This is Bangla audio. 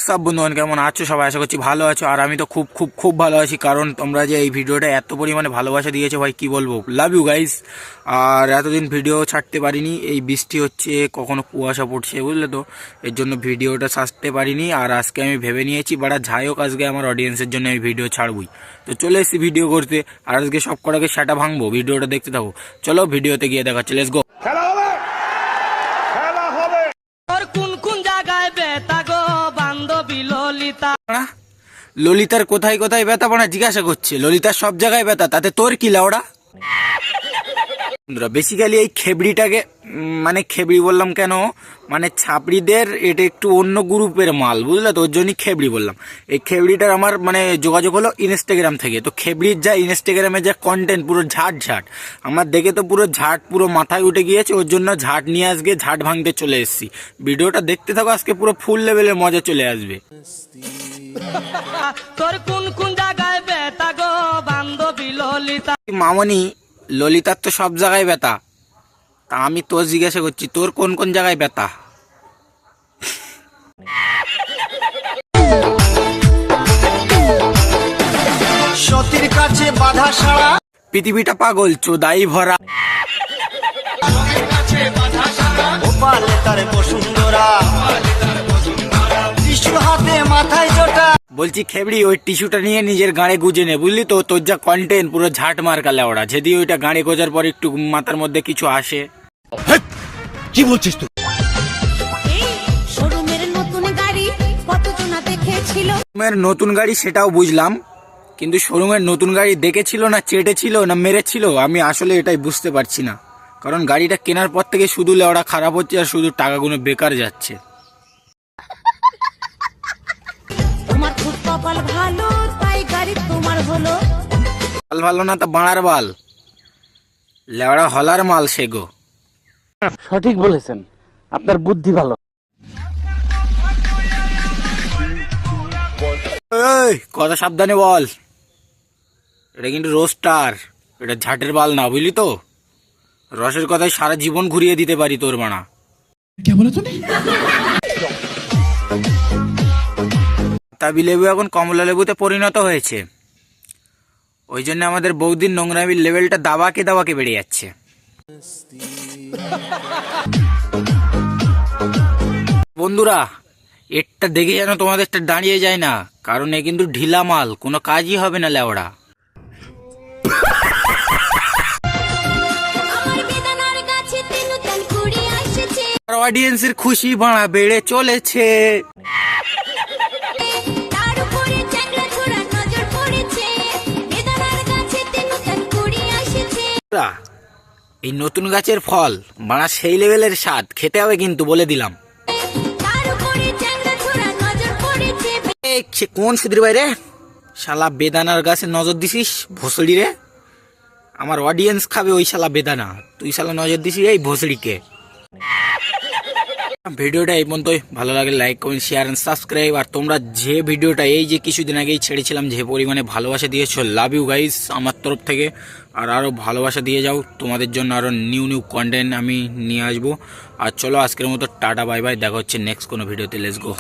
হোয়াটসঅ্যাপ বন্ধুগণ, কেমন আছো সবাই? আশা করছি ভালো আছো। আর আমি তো খুব খুব খুব ভালো আছি, কারণ তোমরা যে এই ভিডিওটা এত পরিমাণে ভালোবাসা দিয়েছো ভাই, কি বলবো, লাভ ইউ গাইস। আর এতদিন ভিডিও ছাড়তে পারিনি, এই বৃষ্টি হচ্ছে, কখনো কুয়াশা পড়ছে, বুঝলে তো, এর জন্য ভিডিওটা ছাড়তে পারিনি। আর আজকে আমি ভেবে নিয়েছি বাড়া যাই হোক, আজকে আমার অডিয়েন্সের জন্য আমি ভিডিও ছাড়বই। তো চলে এসেছি ভিডিও করতে, আর আজকে সব কটাকে সেটা ভাঙবো। ভিডিওটা দেখতে থাকো, চলো ভিডিওতে গিয়ে দেখাচ্ছি, লেটস গো। ললিতার কোথায় কোথায় ব্যথা পড়া জিজ্ঞাসা করছে, ললিতার সব জায়গায় ব্যথা, তাতে তোর কি লাউড়া? বেসিক্যালি এই খেবড়িটাকে, মানে খেবড়ি বললাম কেন, মানে ছাপড়িদের এটা একটু অন্য গ্রুপের মাল, বুঝলে তো, ওর জন্যই খেবড়ি বললাম। এই খেবড়িটার আমার মানে যোগাযোগ হলো ইনস্টাগ্রাম থেকে। তো খেবড়ির যা ইনস্টাগ্রামে যা কন্টেন্ট, পুরো ঝাট ঝাট, আমার দেখে তো পুরো ঝাট পুরো মাথায় উঠে গিয়েছে। ওর জন্য ঝাট নিয়ে আজকে ঝাট ভাঙতে চলে এসেছি। ভিডিওটা দেখতে থাকো, আজকে পুরো ফুল লেভেলের মজা চলে আসবে। তোর কোন কোন জায়গায় ব্যথা গো বান্ধবী ললিতা? মামনি, ললিতার তো সব জায়গায় ব্যথা, তা আমি তোর জিজ্ঞাসা করছি তোর কোন কোন জায়গায় ব্যথা? সতীর কাছে বাধা সারা, পৃথিবীটা পাগল চোদাই ভরা, গোপালে তার বসুন্ধরা, টিস্যু হাতে মাথায় জোটা। বলছি খেবড়ি, ওই টিস্যুটা নিয়ে নিজের গাঁড়ে গুজে নে, বুঝলি তো, তোর যা কন্টেন্ট পুরো ঝাট মার কালে ওরা, যদি ওইটা গাঁড়ে গোজার পর একটু মাথার মধ্যে কিছু আসে। কি বলছিস তুই? শোরুমের নতুন গাড়ি কতজনা দেখেছিল? শোরুমের নতুন গাড়ি সেটাও বুঝলাম, কিন্তু শোরুমের নতুন গাড়ি দেখেছিল না চেটেছিল না মেরেছিল, আমি আসলে এটাই বুঝতে পারছি না। কারণ গাড়িটা কেনার পর থেকে শুধু লেওড়া খারাপ হচ্ছে আর শুধু টাকাগুলো বেকার যাচ্ছে। তোমার খুব কপাল ভালো, তাই গাড়ি তোমার হলো। বাল ভালো না তা বাড়ার বাল, লেওড়া হলার মাল সেগো। সঠিক বলেছেন, আপনার বুদ্ধি ভালো। এই কথা সাবধানে বল, এটা কিন্তু রোস্টার, এটা ঝাটের বাল না, বুঝলি তো। রসের কথায় সারা জীবন ঘুরিয়ে দিতে পারি তোর বানা। তাবি লেবু এখন কমলা লেবুতে পরিণত হয়েছে, ওই জন্য আমাদের বৌদির নোংরামির লেভেলটা দাবাকে দাবাকে বেড়ে যাচ্ছে। বন্ধুরা, এরটা দেখে যেন তোমাদেরটা দাঁড়িয়ে যায় না, কারণ এ কিন্তু ঢিলা মাল, কোনো কাজই হবে না লেওড়া। অডিয়েন্সের খুশি বাড়া বেড়ে চলেছে। এই নতুন গাছের ফল বাড়া সেই লেভেলের স্বাদ, খেতে হবে কিন্তু বলে দিলাম। সে কোন সুধীর ভাই রে, শালা বেদানার গাছে নজর দিছিস ভোসড়ি রে? আমার অডিয়েন্স খাবে ওই শালা বেদানা, তুই শালা নজর দিছিস এই ভোসড়িকে। ভিডিওটা এই পর্যন্তই, ভালো লাগলে like comment share and subscribe. আর তোমরা যে ভিডিওটা এই যে কিছুদিন আগেই ছেড়েছিলাম, যে পরিমাণে ভালোবাসা দিয়েছো, লাভ ইউ গাইস আমার তরফ থেকে। আর আরও ভালোবাসা দিয়ে যাও, তোমাদের জন্য আরও নিউ নিউ কন্টেন্ট আমি নিয়ে আসবো। আর চলো আজকের মতো টাটা বাই বাই, দেখা হচ্ছে নেক্সট কোনো ভিডিওতে, লেটস গো।